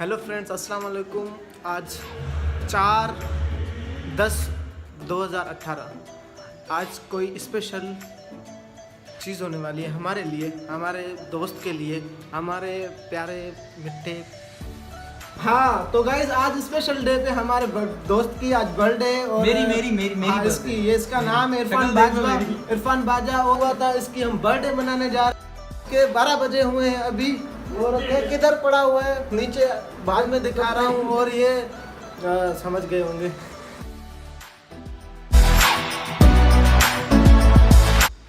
Hello friends, अस्सलाम वालेकुम। आज 4/10/2018 आज कोई स्पेशल चीज़ होने वाली है हमारे लिए, हमारे दोस्त के लिए, हमारे प्यारे मिठे। हाँ तो गाइज आज स्पेशल डे पे हमारे दोस्त की आज बर्थडे और मेरी हाँ, इसका नाम है इरफान बाजा हुआ था। इसकी हम बर्थडे मनाने जा रहे हैं। 12 बजे हुए हैं अभी और केक किधर पड़ा हुआ है नीचे, बाद में दिखा रहा हूँ। और ये समझ गए होंगे।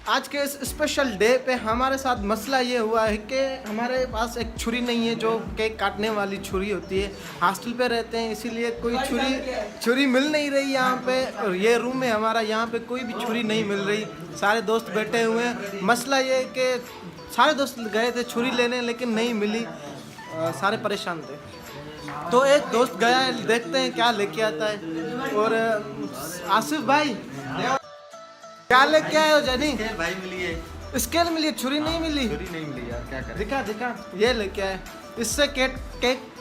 आज के इस स्पेशल डे पे हमारे साथ मसला ये हुआ है कि हमारे पास एक छुरी नहीं है, जो केक काटने वाली छुरी होती है। हॉस्टल पे रहते हैं इसीलिए कोई छुरी मिल नहीं रही यहाँ पे। और ये रूम है हमारा, यहाँ पे कोई भी छुरी नहीं मिल रही। सारे दोस्त बैठे हुए हैं। मसला ये है कि सारे दोस्त गए थे छुरी लेने लेकिन नहीं मिली, सारे परेशान थे। तो एक दोस्त गया है, देखते हैं क्या लेके आता है। और आसिफ भाई क्या लेके आए हो? जानी भाई मिली है, स्केल मिली, छुरी नहीं मिली। छुरी नहीं मिली यार, क्या करें। दिखा ये लेके आए, इससे केक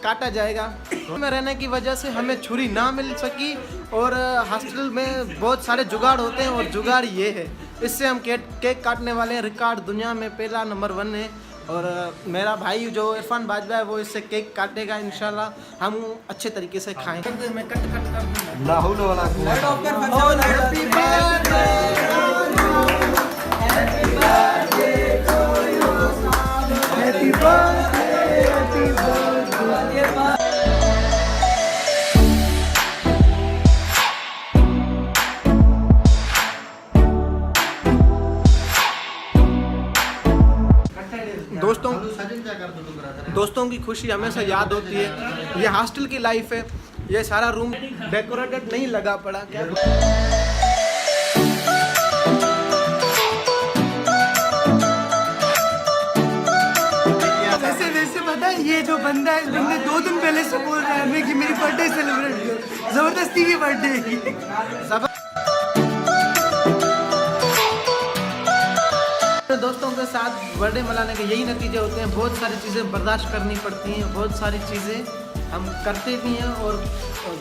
काटा जाएगा। में रहने की वजह से हमें छुरी ना मिल सकी और हॉस्टल में बहुत सारे जुगाड़ होते हैं और जुगाड़ ये है, इससे हम केक काटने वाले हैं। रिकॉर्ड दुनिया में पहला नंबर 1 है। और मेरा भाई जो इरफान बाजवा है वो इससे केक काटेगा इंशाल्लाह। हम अच्छे तरीके से खाएंगे। मैं कट कर दूंगा। लाहौल वाला दोस्तों की खुशी हमेशा याद होती है। ये हॉस्टल की लाइफ है। ये सारा रूम डेकोरेटेड नहीं लगा पड़ा क्या? वैसे पता है, ये जो बंदा है, इस बंदे 2 दिन पहले से बोल रहा है हमें कि मेरी बर्थडे सेलिब्रेट करो। जबरदस्ती की बर्थडे है। दोस्तों के साथ बर्थडे मनाने के यही नतीजे होते हैं। बहुत सारी चीज़ें बर्दाश्त करनी पड़ती हैं, बहुत सारी चीज़ें हम करते भी हैं और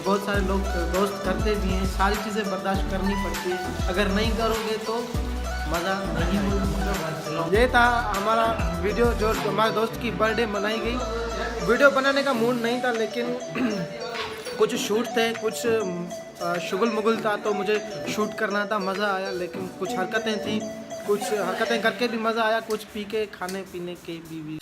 बहुत सारे लोग दोस्त करते भी हैं। सारी चीज़ें बर्दाश्त करनी पड़ती है, अगर नहीं करोगे तो मज़ा नहीं होगा। ये था हमारा वीडियो जो हमारे दोस्त की बर्थडे मनाई गई। वीडियो बनाने का मूड नहीं था लेकिन कुछ शूट थे, कुछ शुगल मुगल था तो मुझे शूट करना था। मज़ा आया, लेकिन कुछ हरकतें थी, कुछ हरकतें करके भी मज़ा आया, कुछ पी के खाने पीने के भी।